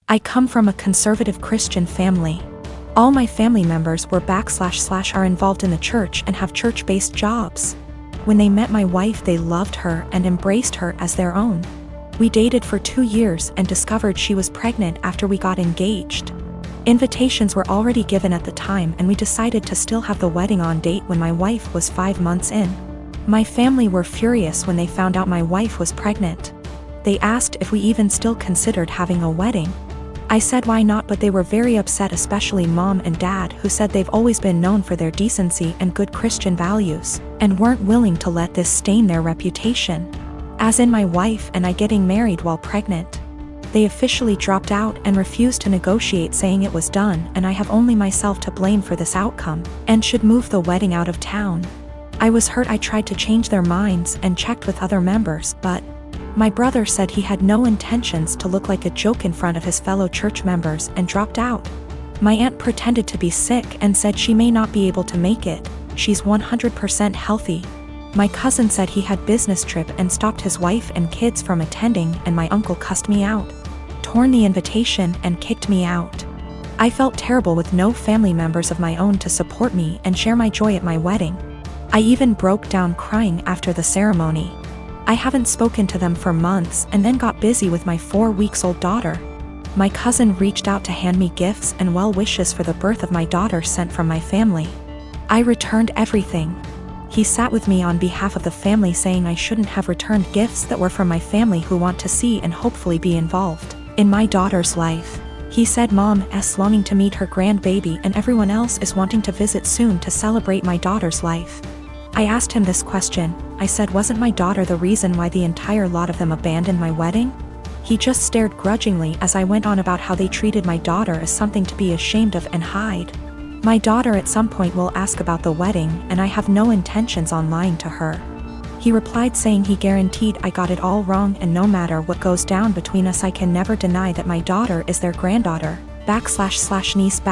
I come from a conservative Christian family. All my family members were / are involved in the church and have church-based jobs. When they met my wife, they loved her and embraced her as their own. We dated for 2 years and discovered she was pregnant after we got engaged. Invitations were already given at the time, and we decided to still have the wedding on date when my wife was 5 months in. My family were furious when they found out my wife was pregnant. They asked if we even still considered having a wedding. I said why not, but they were very upset, especially Mom and Dad, who said they've always been known for their decency and good Christian values, and weren't willing to let this stain their reputation. As in my wife and I getting married while pregnant. They officially dropped out and refused to negotiate, saying it was done and I have only myself to blame for this outcome, and should move the wedding out of town. I was hurt. I tried to change their minds and checked with other members, but my brother said he had no intentions to look like a joke in front of his fellow church members and dropped out. My aunt pretended to be sick and said she may not be able to make it. She's 100% healthy. My cousin said he had business trip and stopped his wife and kids from attending, and my uncle cussed me out, torn the invitation, and kicked me out. I felt terrible with no family members of my own to support me and share my joy at my wedding. I even broke down crying after the ceremony. I haven't spoken to them for months and then got busy with my 4-week-old daughter. My cousin reached out to hand me gifts and well wishes for the birth of my daughter sent from my family. I returned everything. He sat with me on behalf of the family, saying I shouldn't have returned gifts that were from my family who want to see and hopefully be involved in my daughter's life. He said Mom's longing to meet her grandbaby and everyone else is wanting to visit soon to celebrate my daughter's life. I asked him this question. I said, wasn't my daughter the reason why the entire lot of them abandoned my wedding? He just stared grudgingly as I went on about how they treated my daughter as something to be ashamed of and hide. My daughter at some point will ask about the wedding, and I have no intentions on lying to her. He replied saying he guaranteed I got it all wrong, and no matter what goes down between us, I can never deny that my daughter is their granddaughter, / niece /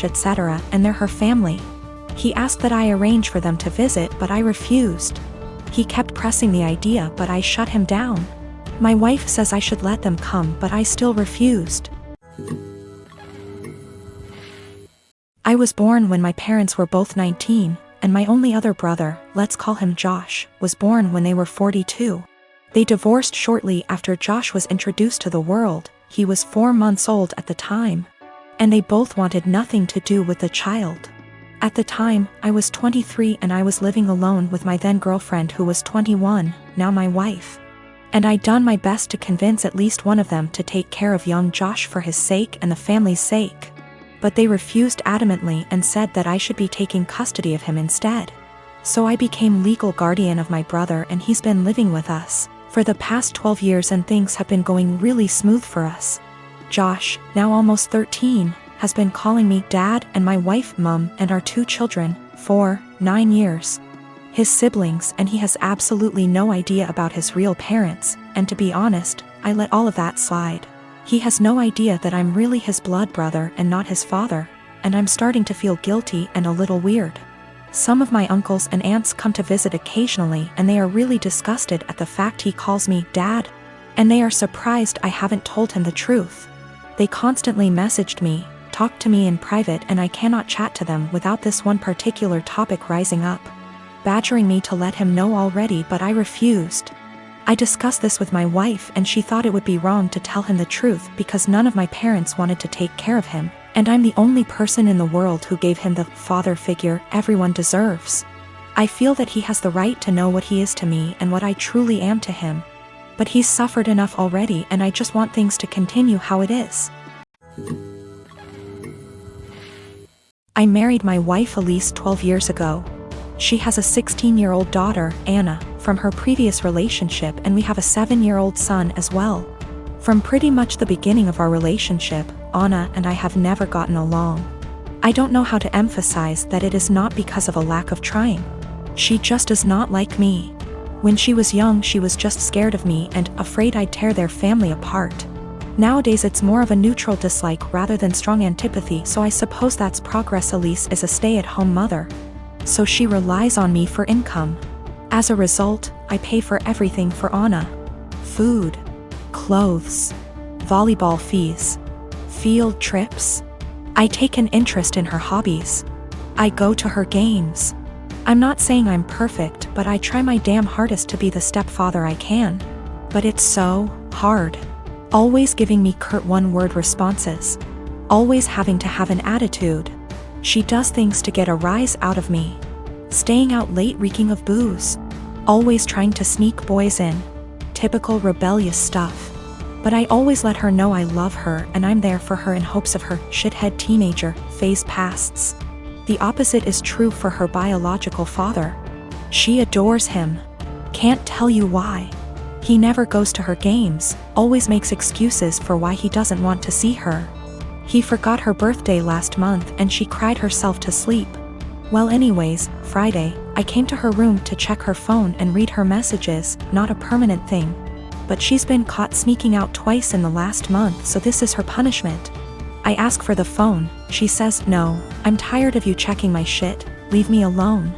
etc., and they're her family. He asked that I arrange for them to visit, but I refused. He kept pressing the idea, but I shut him down. My wife says I should let them come, but I still refused. I was born when my parents were both 19, and my only other brother, let's call him Josh, was born when they were 42. They divorced shortly after Josh was introduced to the world. He was 4 months old at the time, and they both wanted nothing to do with the child. At the time, I was 23 and I was living alone with my then girlfriend who was 21, now my wife. And I'd done my best to convince at least one of them to take care of young Josh for his sake and the family's sake. But they refused adamantly and said that I should be taking custody of him instead. So I became legal guardian of my brother, and he's been living with us for the past 12 years, and things have been going really smooth for us. Josh, now almost 13, has been calling me Dad and my wife Mum and our 2 children, 4, 9 years. His siblings, and he has absolutely no idea about his real parents, and to be honest, I let all of that slide. He has no idea that I'm really his blood brother and not his father, and I'm starting to feel guilty and a little weird. Some of my uncles and aunts come to visit occasionally, and they are really disgusted at the fact he calls me Dad, and they are surprised I haven't told him the truth. They constantly messaged me, talked to me in private, and I cannot chat to them without this one particular topic rising up, badgering me to let him know already, but I refused. I discussed this with my wife, and she thought it would be wrong to tell him the truth because none of my parents wanted to take care of him, and I'm the only person in the world who gave him the father figure everyone deserves. I feel that he has the right to know what he is to me and what I truly am to him. But he's suffered enough already, and I just want things to continue how it is. I married my wife Elise 12 years ago. She has a 16-year-old daughter, Anna, from her previous relationship, and we have a 7-year-old son as well. From pretty much the beginning of our relationship, Anna and I have never gotten along. I don't know how to emphasize that it is not because of a lack of trying. She just does not like me. When she was young, she was just scared of me and afraid I'd tear their family apart. Nowadays it's more of a neutral dislike rather than strong antipathy, so I suppose that's progress. Elise is a stay-at-home mother, so she relies on me for income. As a result, I pay for everything for Anna: food, clothes, volleyball fees, Field trips. I take an interest in her hobbies. I go to her games. I'm not saying I'm perfect, but I try my damn hardest to be the stepfather I can. But it's so hard. Always giving me curt one-word responses. Always having to have an attitude. She does things to get a rise out of me. Staying out late reeking of booze. Always trying to sneak boys in. Typical rebellious stuff. But I always let her know I love her and I'm there for her in hopes of her shithead teenager phase passes. The opposite is true for her biological father. She adores him. Can't tell you why. He never goes to her games, always makes excuses for why he doesn't want to see her. He forgot her birthday last month and she cried herself to sleep. Well anyways, Friday, I came to her room to check her phone and read her messages, not a permanent thing. But she's been caught sneaking out twice in the last month, so this is her punishment. I ask for the phone, she says, no, I'm tired of you checking my shit, leave me alone.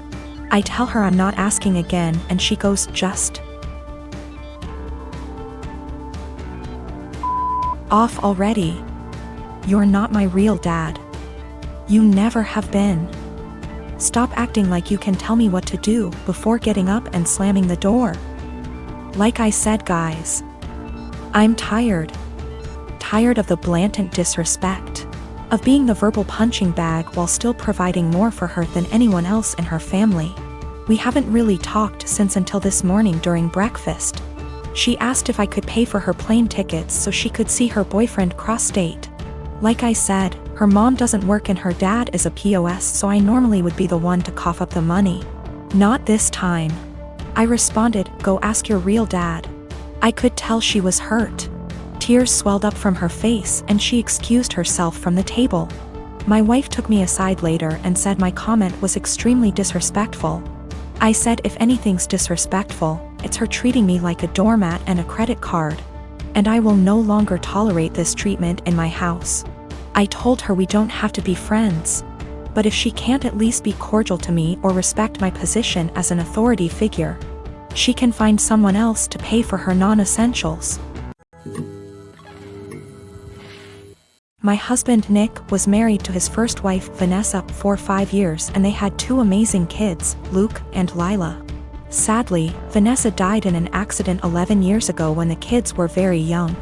I tell her I'm not asking again and she goes, just off already. You're not my real dad. You never have been. Stop acting like you can tell me what to do before getting up and slamming the door. Like I said, guys, I'm tired. Tired of the blatant disrespect. Of being the verbal punching bag while still providing more for her than anyone else in her family. We haven't really talked since until this morning during breakfast. She asked if I could pay for her plane tickets so she could see her boyfriend cross-state. Like I said, her mom doesn't work and her dad is a POS, so I normally would be the one to cough up the money. Not this time. I responded, go ask your real dad. I could tell she was hurt. Tears swelled up from her face and she excused herself from the table. My wife took me aside later and said my comment was extremely disrespectful. I said if anything's disrespectful, it's her treating me like a doormat and a credit card. And I will no longer tolerate this treatment in my house. I told her we don't have to be friends. But if she can't at least be cordial to me or respect my position as an authority figure, she can find someone else to pay for her non-essentials. My husband Nick was married to his first wife Vanessa for 5 years and they had 2 amazing kids, Luke and Lila. Sadly, Vanessa died in an accident 11 years ago when the kids were very young.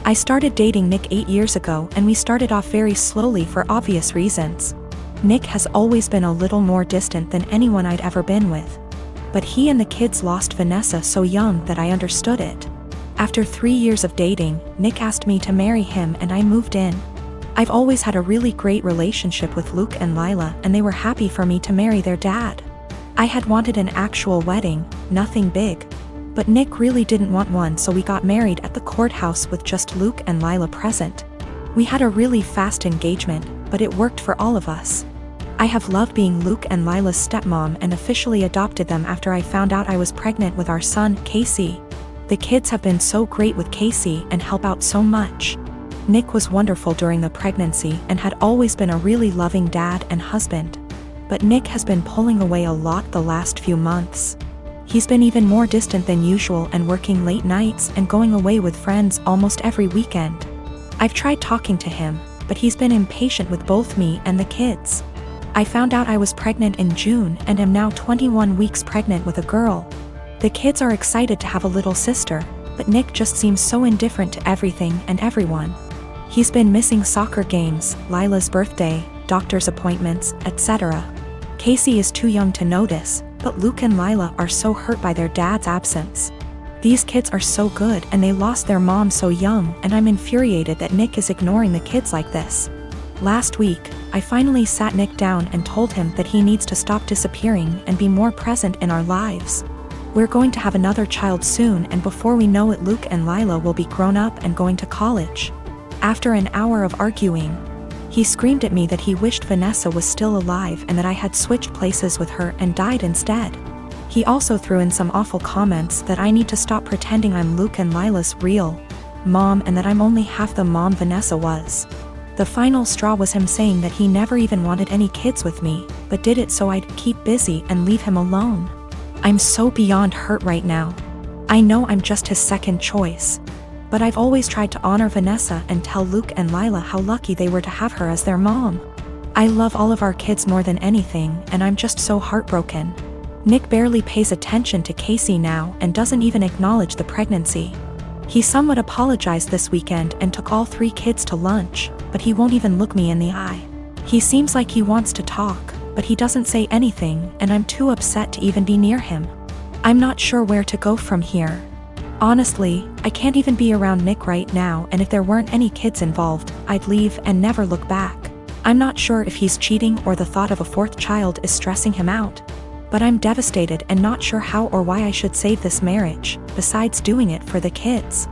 I started dating Nick 8 years ago and we started off very slowly for obvious reasons. Nick has always been a little more distant than anyone I'd ever been with. But he and the kids lost Vanessa so young that I understood it. After 3 years of dating, Nick asked me to marry him and I moved in. I've always had a really great relationship with Luke and Lila and they were happy for me to marry their dad. I had wanted an actual wedding, nothing big. But Nick really didn't want one, so we got married at the courthouse with just Luke and Lila present. We had a really fast engagement, but it worked for all of us. I have loved being Luke and Lila's stepmom and officially adopted them after I found out I was pregnant with our son, Casey. The kids have been so great with Casey and help out so much. Nick was wonderful during the pregnancy and had always been a really loving dad and husband. But Nick has been pulling away a lot the last few months. He's been even more distant than usual and working late nights and going away with friends almost every weekend. I've tried talking to him, but he's been impatient with both me and the kids. I found out I was pregnant in June and am now 21 weeks pregnant with a girl. The kids are excited to have a little sister, but Nick just seems so indifferent to everything and everyone. He's been missing soccer games, Lila's birthday, doctor's appointments, etc. Casey is too young to notice, but Luke and Lila are so hurt by their dad's absence. These kids are so good and they lost their mom so young, and I'm infuriated that Nick is ignoring the kids like this. Last week, I finally sat Nick down and told him that he needs to stop disappearing and be more present in our lives. We're going to have another child soon, and before we know it Luke and Lila will be grown up and going to college. After an hour of arguing, he screamed at me that he wished Vanessa was still alive and that I had switched places with her and died instead. He also threw in some awful comments that I need to stop pretending I'm Luke and Lila's real mom and that I'm only half the mom Vanessa was. The final straw was him saying that he never even wanted any kids with me, but did it so I'd keep busy and leave him alone. I'm so beyond hurt right now. I know I'm just his second choice. But I've always tried to honor Vanessa and tell Luke and Lila how lucky they were to have her as their mom. I love all of our kids more than anything, and I'm just so heartbroken. Nick barely pays attention to Casey now and doesn't even acknowledge the pregnancy. He somewhat apologized this weekend and took all 3 kids to lunch, but he won't even look me in the eye. He seems like he wants to talk, but he doesn't say anything, and I'm too upset to even be near him. I'm not sure where to go from here. Honestly, I can't even be around Nick right now, and if there weren't any kids involved, I'd leave and never look back. I'm not sure if he's cheating or the thought of a 4th child is stressing him out. But I'm devastated and not sure how or why I should save this marriage, besides doing it for the kids.